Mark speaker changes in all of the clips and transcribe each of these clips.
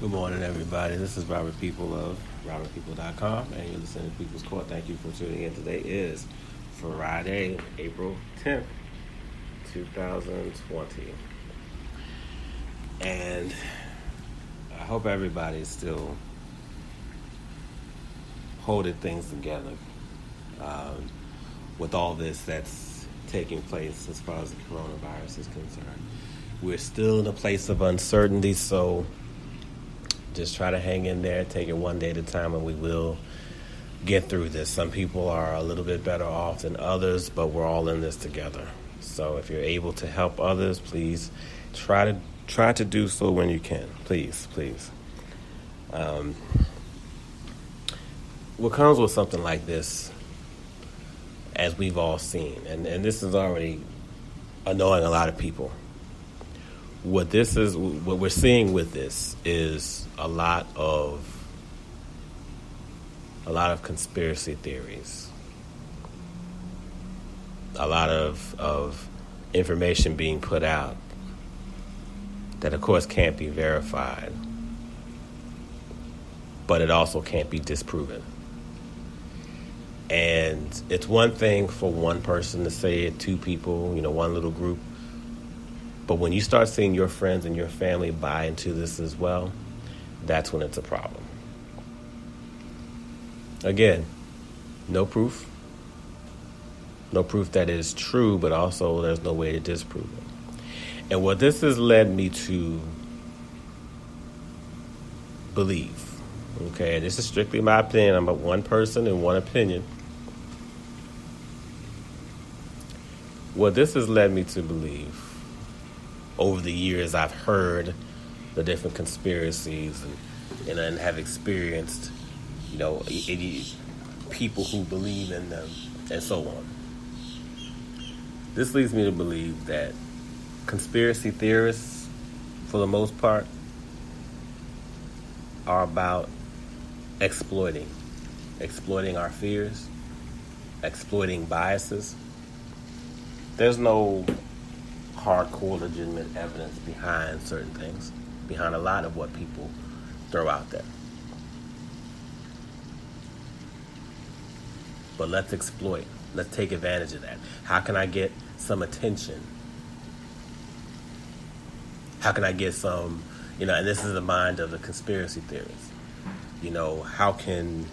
Speaker 1: Good morning, everybody. This is Robert People of RobertPeople.com, and you're listening to People's Court. Thank you for tuning in. Today is Friday, April 10th, 2020. And I hope everybody's still holding things together with all this that's taking place as far as the coronavirus is concerned. We're still in a place of uncertainty, so just try to hang in there, take it one day at a time, and we will get through this. Some people are a little bit better off than others, but we're all in this together. So if you're able to help others, please try to do so when you can. Please. What comes with something like this, as we've all seen, and this is already annoying a lot of people. What we're seeing with this is a lot of conspiracy theories, a lot of information being put out that, of course, can't be verified, but it also can't be disproven. And it's one thing for one person to say it, two people, one little group. But when you start seeing your friends and your family buy into this as well, that's when it's a problem. Again, no proof. No proof that is true, but also there's no way to disprove it. And what this has led me to believe, okay, this is strictly my opinion. I'm a one person and one opinion. What this has led me to believe, over the years I've heard the different conspiracies and have experienced, people who believe in them and so on. This leads me to believe that conspiracy theorists, for the most part, are about exploiting our fears, exploiting biases. There's no hardcore, legitimate evidence behind certain things, behind a lot of what people throw out there. But let's exploit. Let's take advantage of that. How can I get some attention? How can I get some, and this is the mind of the conspiracy theorists. How can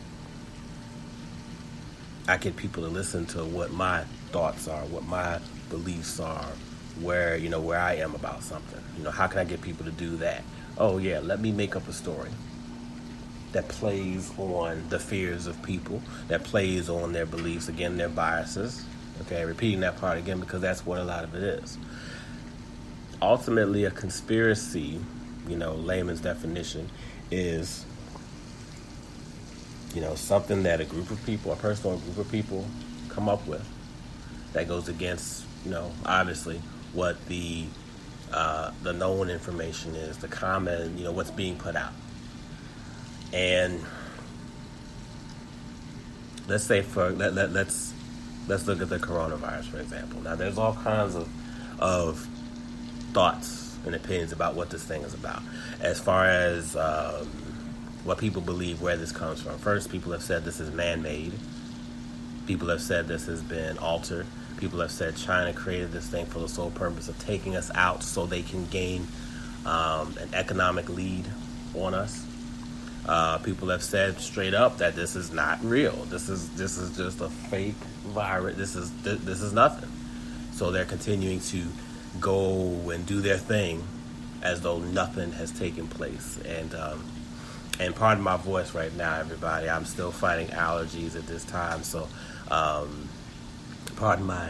Speaker 1: I get people to listen to what my thoughts are, what my beliefs are, where I am about something? How can I get people to do that? Oh yeah, let me make up a story that plays on the fears of people, that plays on their beliefs, again, their biases. Okay, repeating that part again because that's what a lot of it is. Ultimately, a conspiracy, layman's definition, is something that a group of people, a person or a group of people, come up with that goes against, obviously, what the known information is, the common, what's being put out. And let's say let's look at the coronavirus, for example. Now, there's all kinds of thoughts and opinions about what this thing is about, as far as what people believe where this comes from. First, people have said this is man-made. People have said this has been altered. People have said China created this thing for the sole purpose of taking us out so they can gain an economic lead on us. People have said straight up that this is not real. This is just a fake virus. This is nothing. So they're continuing to go and do their thing as though nothing has taken place. And pardon my voice right now, everybody. I'm still fighting allergies at this time, so pardon my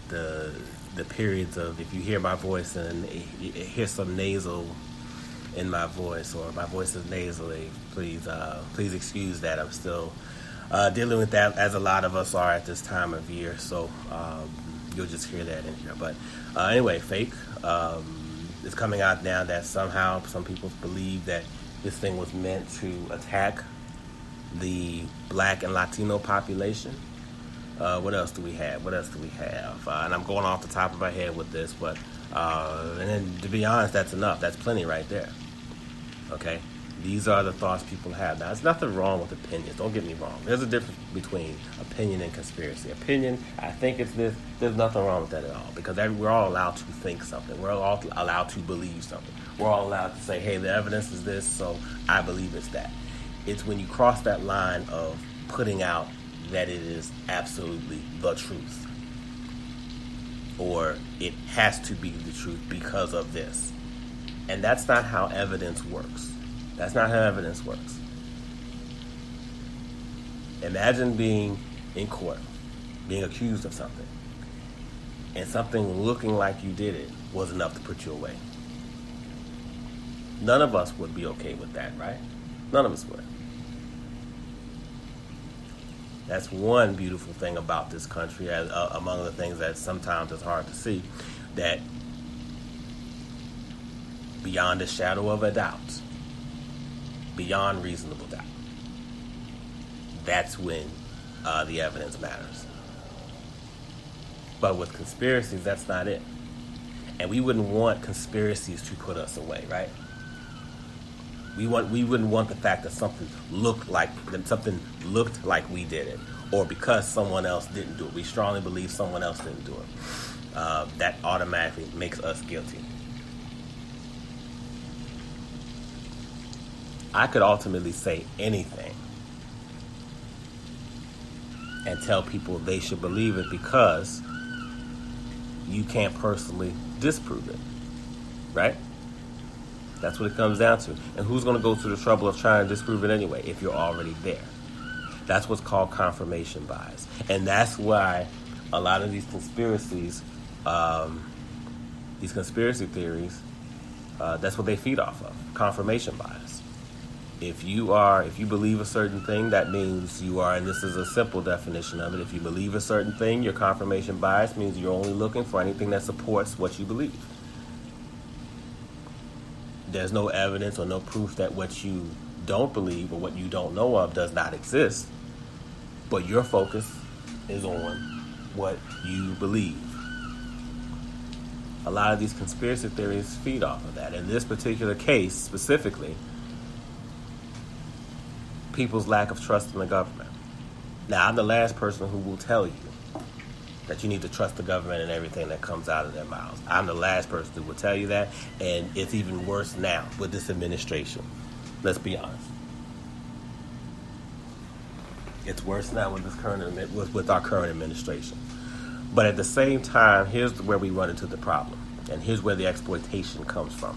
Speaker 1: the periods of, if you hear my voice and you hear some nasal in my voice, or my voice is nasally, please excuse that. I'm still dealing with that, as a lot of us are at this time of year, so you'll just hear that in here. But anyway, fake. It's coming out now that somehow some people believe that this thing was meant to attack the Black and Latino population. What else do we have? And I'm going off the top of my head with this, but and then, to be honest, that's enough. That's plenty right there. Okay? These are the thoughts people have. Now, there's nothing wrong with opinions. Don't get me wrong. There's a difference between opinion and conspiracy. Opinion, I think it's this. There's nothing wrong with that at all, because we're all allowed to think something. We're all allowed to believe something. We're all allowed to say, hey, the evidence is this, so I believe it's that. It's when you cross that line of putting out that it is absolutely the truth, or it has to be the truth because of this. And that's not how evidence works. That's not how evidence works. Imagine being in court, being accused of something, and something looking like you did it was enough to put you away. None of us would be okay with that, right? None of us would. That's one beautiful thing about this country, among the things that sometimes is hard to see, that beyond a shadow of a doubt, beyond reasonable doubt, that's when the evidence matters. But with conspiracies, that's not it. And we wouldn't want conspiracies to put us away, right? We wouldn't want the fact that something looked like we did it, or because someone else didn't do it. We strongly believe someone else didn't do it. That automatically makes us guilty. I could ultimately say anything and tell people they should believe it because you can't personally disprove it, right? That's what it comes down to. And who's going to go through the trouble of trying to disprove it anyway if you're already there? That's what's called confirmation bias. And that's why a lot of these conspiracies, these conspiracy theories, that's what they feed off of, confirmation bias. If you believe a certain thing, that means you are, and this is a simple definition of it, if you believe a certain thing, your confirmation bias means you're only looking for anything that supports what you believe. There's no evidence or no proof that what you don't believe or what you don't know of does not exist, but your focus is on what you believe. A lot of these conspiracy theories feed off of that. In this particular case, specifically, people's lack of trust in the government. Now, I'm the last person who will tell you that you need to trust the government and everything that comes out of their mouths. I'm the last person who will tell you that, and it's even worse now with this administration. Let's be honest. It's worse now with our current administration. But at the same time, here's where we run into the problem, and here's where the exploitation comes from.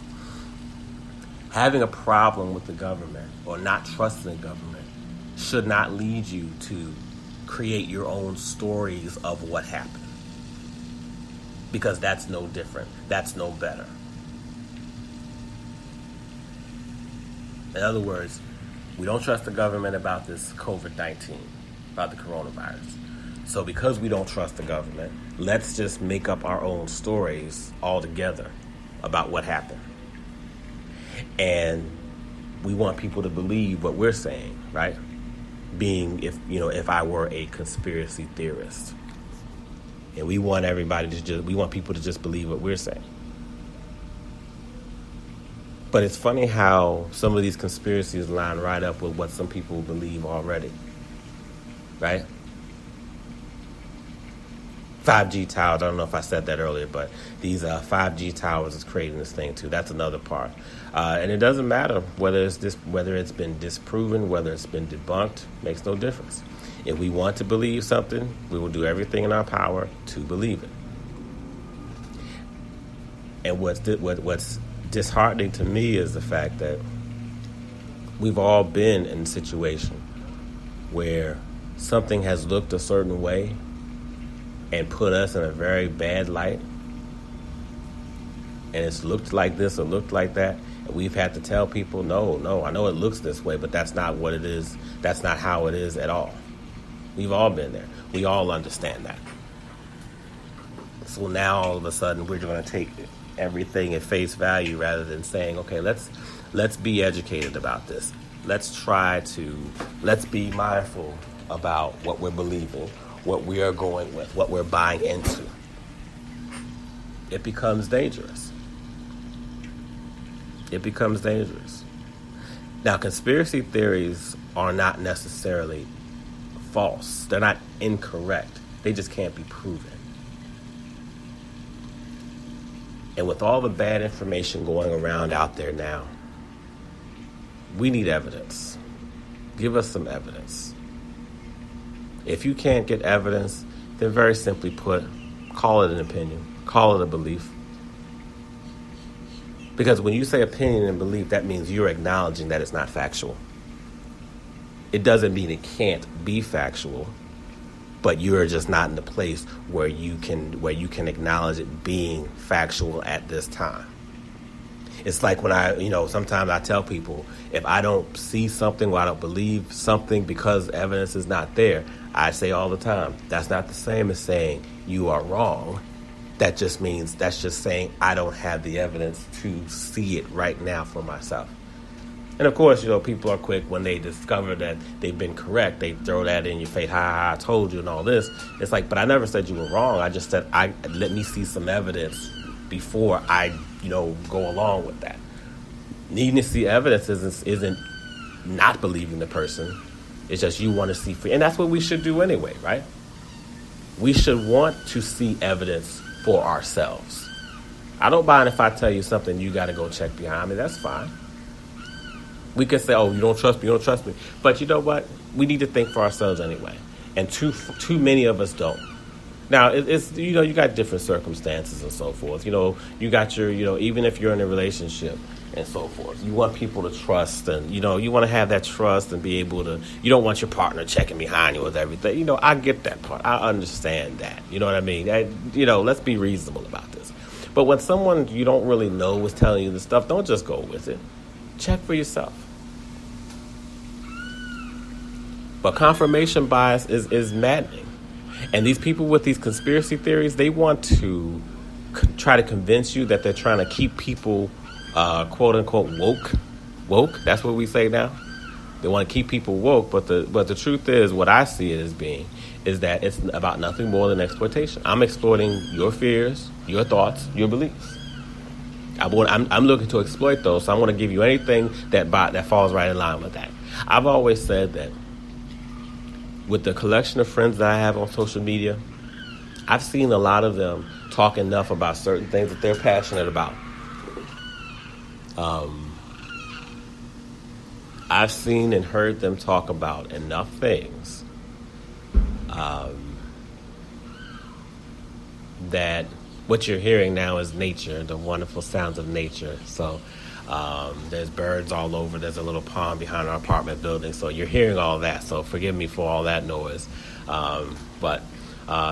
Speaker 1: Having a problem with the government or not trusting the government should not lead you to create your own stories of what happened. Because that's no different. That's no better. In other words, we don't trust the government about this COVID-19, about the coronavirus. So because we don't trust the government, let's just make up our own stories altogether about what happened. And we want people to believe what we're saying, right? Being, if I were a conspiracy theorist, and we want people to just believe what we're saying. But it's funny how some of these conspiracies line right up with what some people believe already, right? 5G towers, I don't know if I said that earlier, but these 5G towers is creating this thing too. That's another part. And it doesn't matter whether it's been disproven, whether it's been debunked, makes no difference. If we want to believe something, we will do everything in our power to believe it. And what's disheartening to me is the fact that we've all been in a situation where something has looked a certain way and put us in a very bad light, and it's looked like this or looked like that, and we've had to tell people, no, I know it looks this way, but that's not what it is. That's not how it is at all. We've all been there. We all understand that. So now all of a sudden we're going to take everything at face value rather than saying, okay, let's be educated about this. Let's be mindful about what we're believing, what we are going with, what we're buying into. It becomes dangerous. It becomes dangerous. Now, conspiracy theories are not necessarily false. They're not incorrect. They just can't be proven. And with all the bad information going around out there now, we need evidence. Give us some evidence. If you can't get evidence, then very simply put, call it an opinion. Call it a belief. Because when you say opinion and belief, that means you're acknowledging that it's not factual. It doesn't mean it can't be factual, but you're just not in the place where you can acknowledge it being factual at this time. It's like when sometimes I tell people, if I don't see something or I don't believe something because evidence is not there, I say all the time, that's not the same as saying you are wrong. That's just saying I don't have the evidence to see it right now for myself. And of course, people are quick when they discover that they've been correct. They throw that in your face, ha, I told you and all this. It's like, but I never said you were wrong. I just said, let me see some evidence before I, go along with that. Needing to see evidence isn't not believing the person. It's just you want to see, and that's what we should do anyway, right? We should want to see evidence for ourselves. I don't mind if I tell you something you got to go check behind me. That's fine. We could say, oh, you don't trust me. But you know what? We need to think for ourselves anyway. And too many of us don't. Now, it's you got different circumstances and so forth. You got your, even if you're in a relationship and so forth, you want people to trust and, you want to have that trust and be able to, you don't want your partner checking behind you with everything. I get that part. I understand that. You know what I mean? Let's be reasonable about this. But when someone you don't really know is telling you this stuff, don't just go with it. Check for yourself. But confirmation bias is maddening. And these people with these conspiracy theories, they want to try to convince you that they're trying to keep people, quote unquote, woke. That's what we say now. They want to keep people woke. But the truth is, what I see it as being is that it's about nothing more than exploitation. I'm exploiting your fears, your thoughts, your beliefs. I'm looking to exploit those, so I want to give you anything that falls right in line with that. I've always said that with the collection of friends that I have on social media, I've seen a lot of them talk enough about certain things that they're passionate about. I've seen and heard them talk about enough things that what you're hearing now is nature, the wonderful sounds of nature. So there's birds all over. There's a little pond behind our apartment building. So you're hearing all that. So forgive me for all that noise. But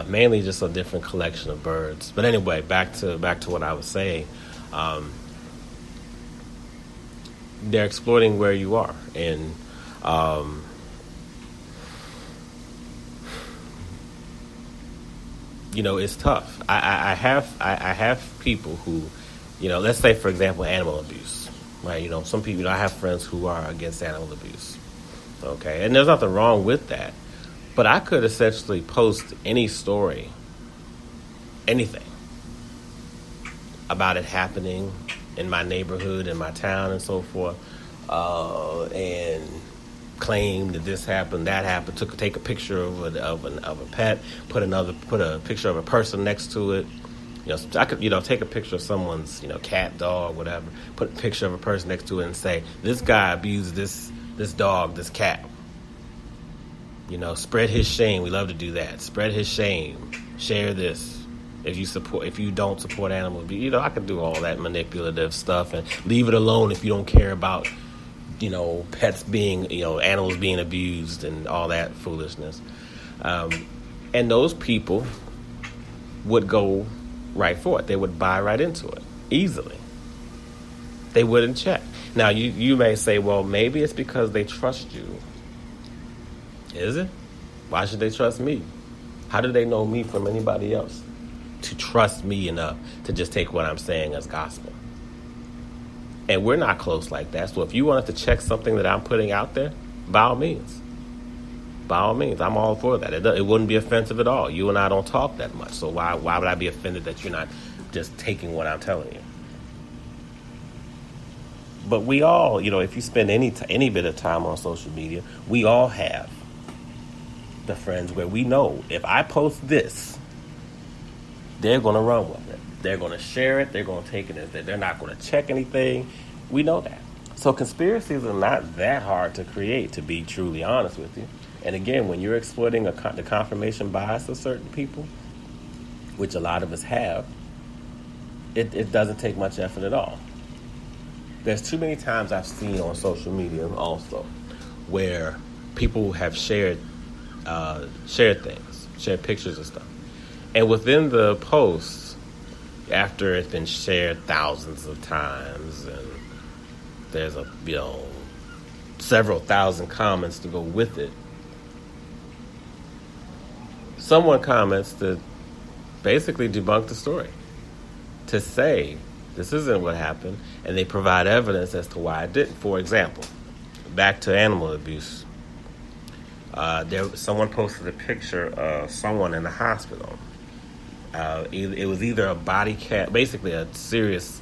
Speaker 1: mainly just a different collection of birds. But anyway, back to what I was saying. They're exploiting where you are. And it's tough. I have people who, let's say, for example, animal abuse, right? Some people, I have friends who are against animal abuse, okay? And there's nothing wrong with that. But I could essentially post any story, anything, about it happening in my neighborhood, in my town, and so forth, and claim that this happened, that happened. Take a picture of a pet, put a picture of a person next to it. I could take a picture of someone's cat, dog, whatever. Put a picture of a person next to it and say, this guy abused this dog, this cat. Spread his shame. We love to do that. Spread his shame. Share this. If you don't support animal abuse, I could do all that manipulative stuff and leave it alone if you don't care about pets being, animals being abused and all that foolishness. And those people would go right for it. They would buy right into it easily. They wouldn't check. Now, you may say, well, maybe it's because they trust you. Is it? Why should they trust me? How do they know me from anybody else to trust me enough to just take what I'm saying as gospel? And we're not close like that. So if you wanted to check something that I'm putting out there, by all means. By all means, I'm all for that. It wouldn't be offensive at all. You and I don't talk that much. So why would I be offended that you're not just taking what I'm telling you? But we all, if you spend any bit of time on social media, we all have the friends where we know if I post this, they're going to run with it. They're going to share it. They're going to take it as that. They're not going to check anything. We know that. So conspiracies are not that hard to create, to be truly honest with you. And again, when you're exploiting the confirmation bias of certain people, which a lot of us have, it doesn't take much effort at all. There's too many times I've seen on social media also where people have shared things, shared pictures and stuff. And within the posts, after it's been shared thousands of times and there's several thousand comments to go with it, someone comments to basically debunk the story, to say this isn't what happened, and they provide evidence as to why it didn't. For example, back to animal abuse. Someone posted a picture of someone in the hospital. It was either a body cast, basically a serious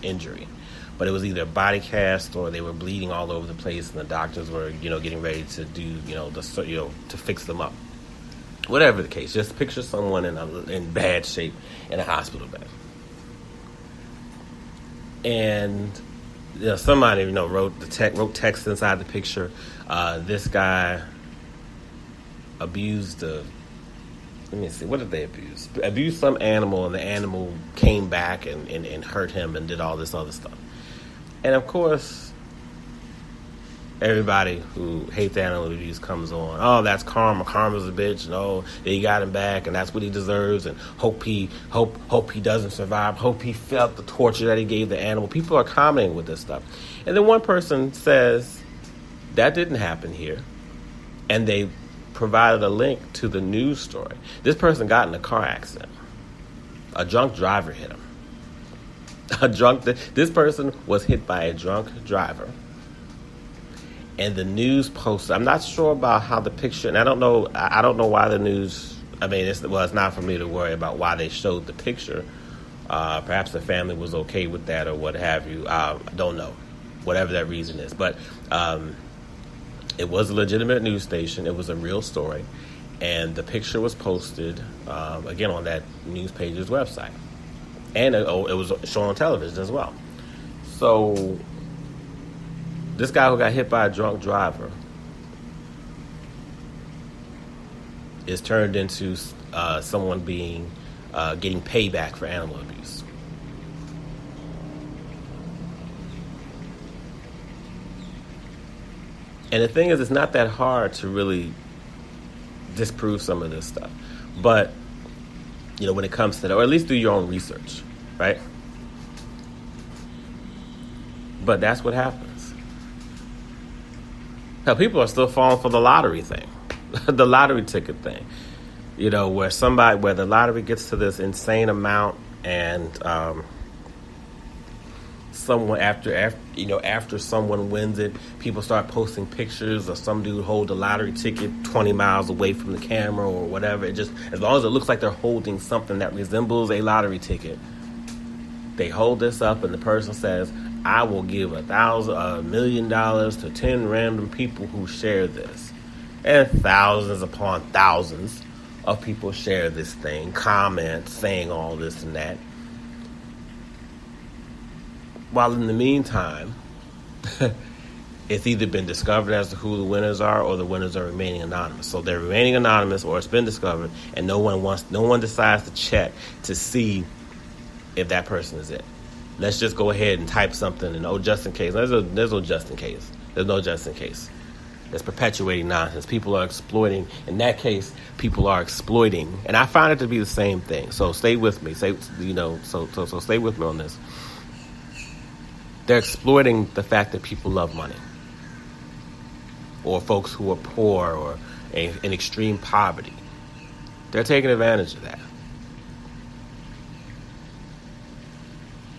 Speaker 1: injury, but it was either a body cast or they were bleeding all over the place, and the doctors were, getting ready to do, to fix them up. Whatever the case, just picture someone in bad shape in a hospital bed. And somebody wrote text inside the picture. This guy abused let me see, what did they abuse? Abused some animal, and the animal came back and hurt him and did all this other stuff. And of course, everybody who hates animal abuse comes on. Oh, that's karma. Karma's a bitch. No, they got him back, and that's what he deserves. And hope he doesn't survive. Hope he felt the torture that he gave the animal. People are commenting with this stuff, and then one person says that didn't happen here, and they provided a link to the news story. This person got in a car accident. A drunk driver hit him. This person was hit by a drunk driver. And the news posted, I'm not sure about how the picture, and I don't know why the news, it's not for me to worry about why they showed the picture. Perhaps the family was okay with that or what have you. I don't know, whatever that reason is. But it was a legitimate news station. It was a real story. And the picture was posted, again, on that news page's website. And it was shown on television as well. So this guy who got hit by a drunk driver is turned into someone getting payback for animal abuse. And the thing is, it's not that hard to really disprove some of this stuff. But, when it comes to that, or at least do your own research, right? But that's what happens. Now, people are still falling for the lottery thing, the lottery ticket thing, where the lottery gets to this insane amount, and someone after someone wins it, people start posting pictures of some dude hold the lottery ticket 20 miles away from the camera or whatever. It just, as long as it looks like they're holding something that resembles a lottery ticket, they hold this up, and the person says, I will give $1 million to 10 random people who share this. And thousands upon thousands of people share this thing, comment, saying all this and that. While in the meantime, it's either been discovered as to who the winners are, or the winners are remaining anonymous. So they're remaining anonymous, or it's been discovered, and no one decides to check to see if that person is it. Let's just go ahead and type something and just in case. There's no just in case. There's no just in case. It's perpetuating nonsense. People are exploiting. In that case, people are exploiting, and I find it to be the same thing. So stay with me. So stay with me on this. They're exploiting the fact that people love money, or folks who are poor or in extreme poverty. They're taking advantage of that.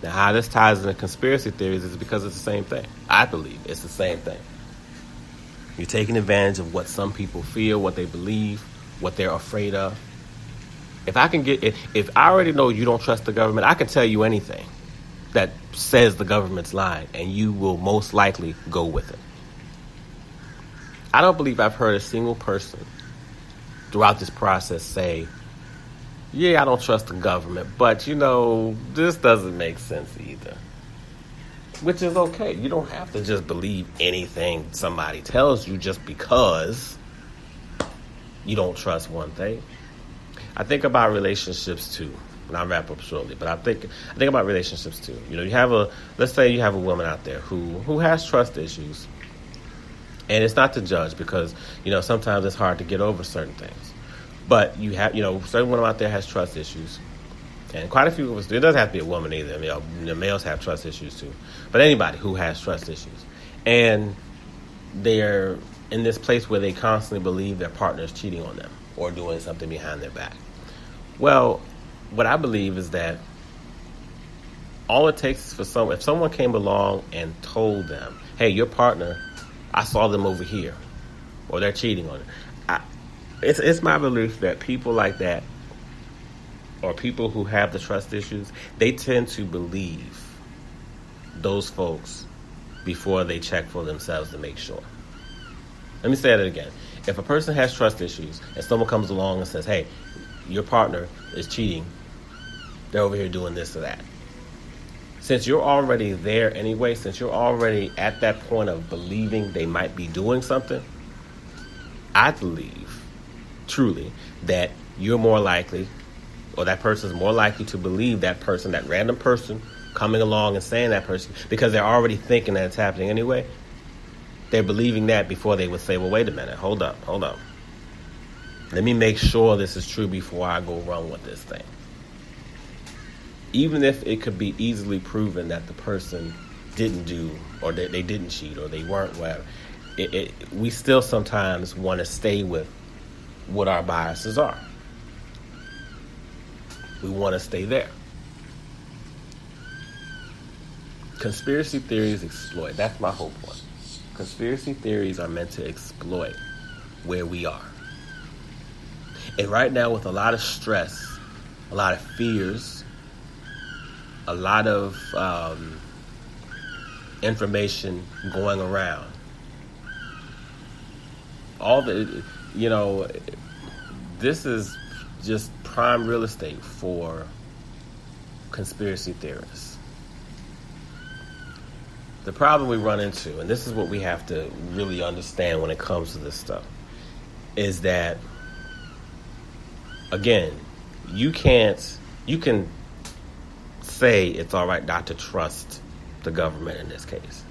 Speaker 1: Now, how this ties into conspiracy theories is because it's the same thing. I believe it's the same thing. You're taking advantage of what some people feel, what they believe, what they're afraid of. If I already know you don't trust the government, I can tell you anything. that says the government's lying, and you will most likely go with it. I don't believe I've heard a single person throughout this process say, yeah, I don't trust the government, but this doesn't make sense either. Which is okay. You don't have to just believe anything somebody tells you just because you don't trust one thing. I think about relationships too, and I'll wrap up shortly. But I think about relationships too. Let's say you have a woman out there who has trust issues, and it's not to judge because sometimes it's hard to get over certain things. But you have certain women out there has trust issues, and quite a few of us. It doesn't have to be a woman either. The males have trust issues too. But anybody who has trust issues, and they're in this place where they constantly believe their partner is cheating on them or doing something behind their back. Well, what I believe is that all it takes is if someone came along and told them, hey, your partner, I saw them over here, or they're cheating on you. It's my belief that people like that, or people who have the trust issues, they tend to believe those folks before they check for themselves to make sure. Let me say that again. If a person has trust issues and someone comes along and says, hey, your partner is cheating, they're over here doing this or that. Since you're already there anyway, since you're already at that point of believing they might be doing something, I believe truly that you're more likely, or that person's more likely to believe that person, that random person coming along and saying that person, because they're already thinking that it's happening anyway. They're believing that before they would say, well, wait a minute, hold up. Let me make sure this is true before I go run with this thing. Even if it could be easily proven that the person didn't do, or that they didn't cheat, or they weren't, whatever, we still sometimes want to stay with what our biases are. We want to stay there. Conspiracy theories exploit. That's my whole point. Conspiracy theories are meant to exploit where we are. And right now, with a lot of stress, a lot of fears, a lot of information going around, this is just prime real estate for conspiracy theorists. The problem we run into, and this is what we have to really understand when it comes to this stuff, is that, again, you can say it's all right not to trust the government in this case,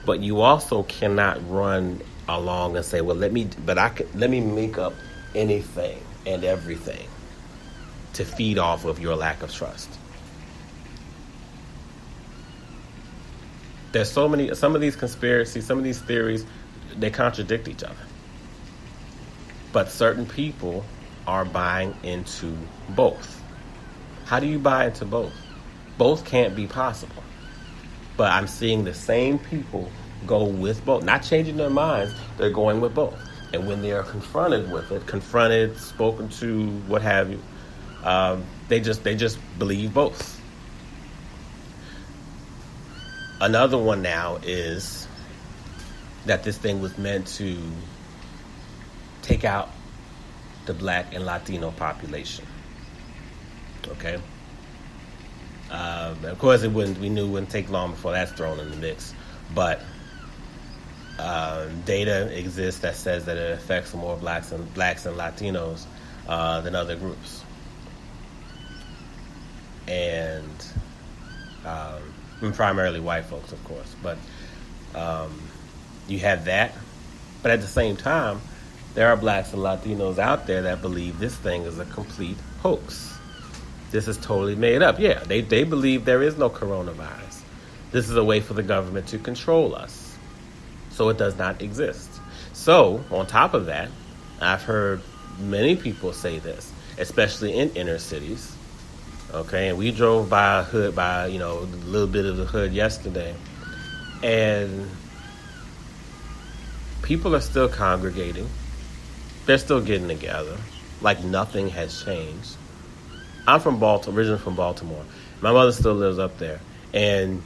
Speaker 1: but you also cannot run along and say, well, let me make up anything and everything to feed off of your lack of trust. There's some of these conspiracies, some of these theories, they contradict each other. But certain people are buying into both. How do you buy into both? Both can't be possible. But I'm seeing the same people go with both. Not changing their minds, they're going with both. And when they are confronted with it, spoken to, what have you, they just believe both. Another one now is that this thing was meant to take out the Black and Latino population. Okay? Of course, we knew it wouldn't take long before that's thrown in the mix. But data exists that says that it affects more blacks and Latinos than other groups. And primarily white folks, of course. But you have that. But at the same time, there are blacks and Latinos out there that believe this thing is a complete hoax. This is totally made up. Yeah, they believe there is no coronavirus. This is a way for the government to control us. So it does not exist. So, on top of that, I've heard many people say this, especially in inner cities. Okay, and we drove by a little bit of the hood yesterday, and people are still congregating. They're still getting together, like nothing has changed. I'm from Baltimore, originally from Baltimore. My mother still lives up there, And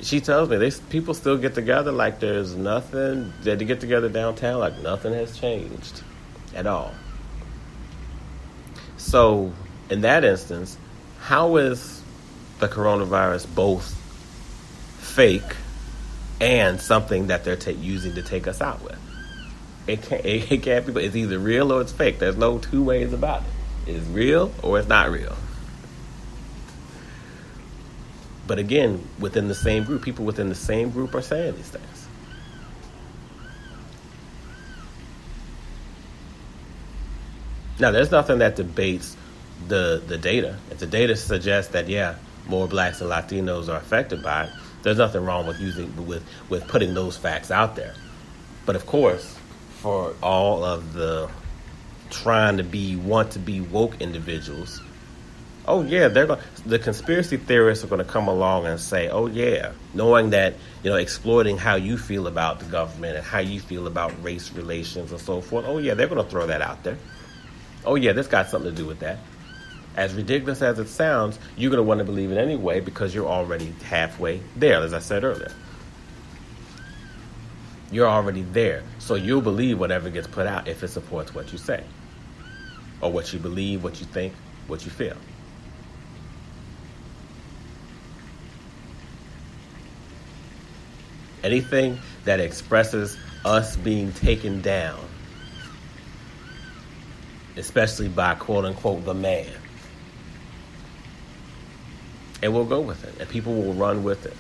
Speaker 1: she tells me people still get together like there's nothing. They get together downtown like nothing has changed at all. So in that instance, how is the coronavirus both fake and something that they're using to take us out with? It can't be. It's either real or it's fake. There's no two ways about it. It's real or it's not real. But again, within the same group, people within the same group are saying these things. Now, there's nothing that debates the data. If the data suggests that, yeah, more blacks and Latinos are affected by it, there's nothing wrong with putting those facts out there. But of course, for all of the want to be woke individuals, oh yeah, the conspiracy theorists are going to come along and say, oh yeah, knowing that, exploiting how you feel about the government and how you feel about race relations and so forth. Oh yeah, they're going to throw that out there. Oh yeah, this got something to do with that. As ridiculous as it sounds, you're going to want to believe it anyway because you're already halfway there, as I said earlier. You're already there. So you'll believe whatever gets put out if it supports what you say, or what you believe, what you think, what you feel. Anything that expresses us being taken down, especially by quote unquote the man, and we'll go with it, and people will run with it.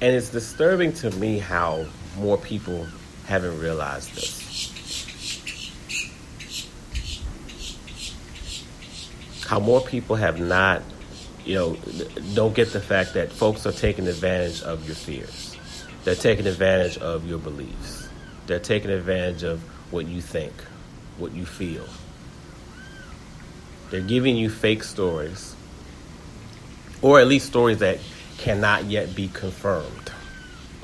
Speaker 1: And it's disturbing to me how more people haven't realized this. How more people have not, don't get the fact that folks are taking advantage of your fears. They're taking advantage of your beliefs. They're taking advantage of what you think, what you feel. They're giving you fake stories, or at least stories that cannot yet be confirmed.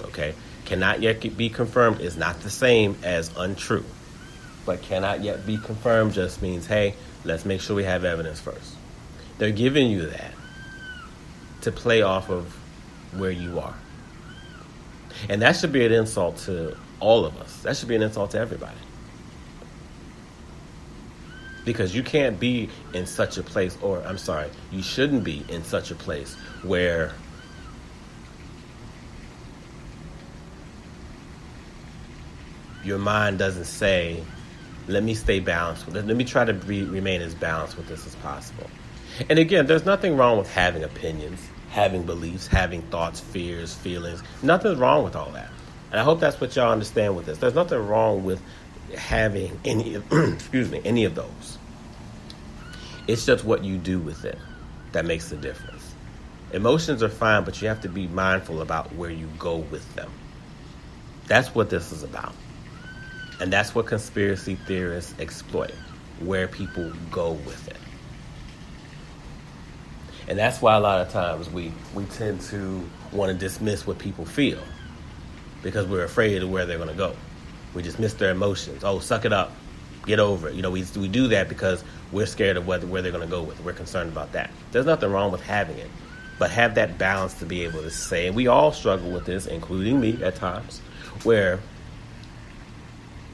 Speaker 1: Okay? Cannot yet be confirmed is not the same as untrue. But cannot yet be confirmed just means, hey, let's make sure we have evidence first. They're giving you that to play off of where you are. And that should be an insult to all of us. That should be an insult to everybody. Because you can't be in such a place, you shouldn't be in such a place where your mind doesn't say, let me stay balanced with it. Let me try to remain as balanced with this as possible. And again, there's nothing wrong with having opinions, having beliefs, having thoughts, fears, feelings. Nothing's wrong with all that. And I hope that's what y'all understand with this. There's nothing wrong with having any of those. It's just what you do with it that makes the difference. Emotions are fine, but you have to be mindful about where you go with them. That's what this is about. And that's what conspiracy theorists exploit, where people go with it. And that's why a lot of times we tend to want to dismiss what people feel, because we're afraid of where they're going to go. We dismiss their emotions. Oh, suck it up. Get over it. We do that because we're scared of where they're going to go with it. We're concerned about that. There's nothing wrong with having it, but have that balance to be able to say, and we all struggle with this, including me at times, where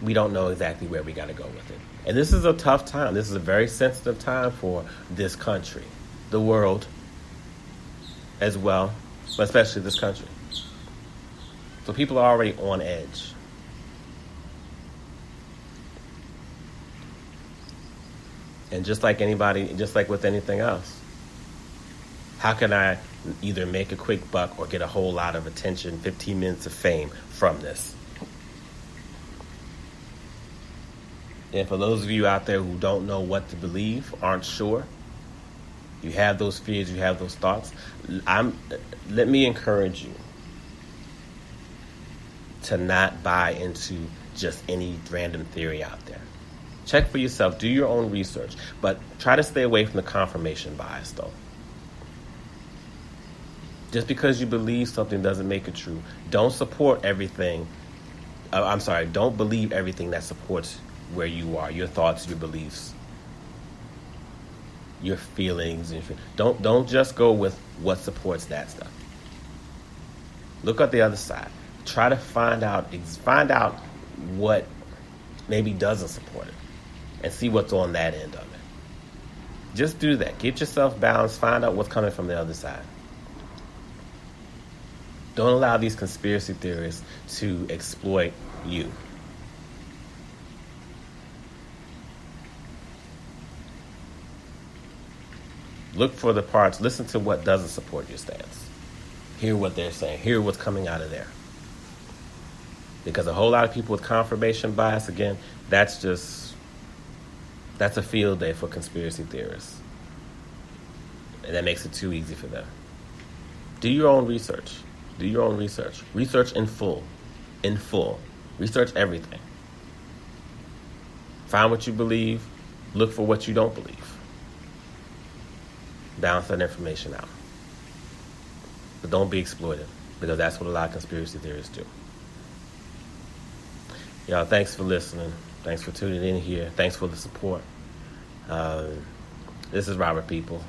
Speaker 1: we don't know exactly where we got to go with it. And this is a tough time. This is a very sensitive time for this country, the world as well, but especially this country. So people are already on edge. And just like with anything else, how can I either make a quick buck or get a whole lot of attention, 15 minutes of fame from this? And for those of you out there who don't know what to believe, aren't sure, you have those fears, you have those thoughts, let me encourage you to not buy into just any random theory out there. Check for yourself, do your own research, but try to stay away from the confirmation bias, though. Just because you believe something doesn't make it true. Don't support everything. Don't believe everything that supports where you are, your thoughts, your beliefs. your feelings. Don't just go with what supports that stuff. Look at the other side. Try to find out what maybe doesn't support it, and see what's on that end of it. Just do that. Get yourself balanced. Find out what's coming from the other side. Don't allow these conspiracy theorists to exploit you. Look for the parts. Listen to what doesn't support your stance. Hear what they're saying. Hear what's coming out of there. Because a whole lot of people with confirmation bias, again, that's a field day for conspiracy theorists. And that makes it too easy for them. Do your own research. Do your own research. Research in full. In full. Research everything. Find what you believe. Look for what you don't believe. Balance that information out. But don't be exploited, because that's what a lot of conspiracy theorists do. Y'all, thanks for listening. Thanks for tuning in here. Thanks for the support. This is Robert People.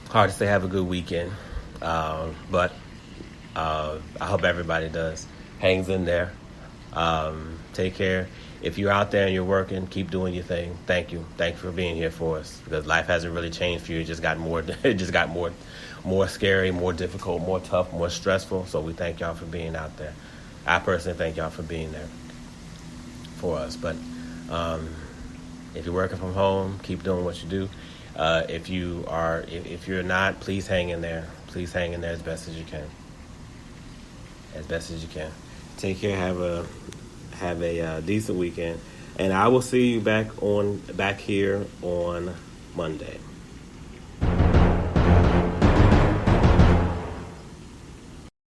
Speaker 1: Hard to say have a good weekend, but I hope everybody does. Hangs in there. Take care. If you're out there and you're working, keep doing your thing. Thank you. Thank you for being here for us, because life hasn't really changed for you. It just got more scary, more difficult, more tough, more stressful. So we thank y'all for being out there. I personally thank y'all for being there for us. But if you're working from home, keep doing what you do. If you're not, please hang in there. Please hang in there as best as you can. As best as you can. Take care. Have a decent weekend, and I will see you back here on Monday.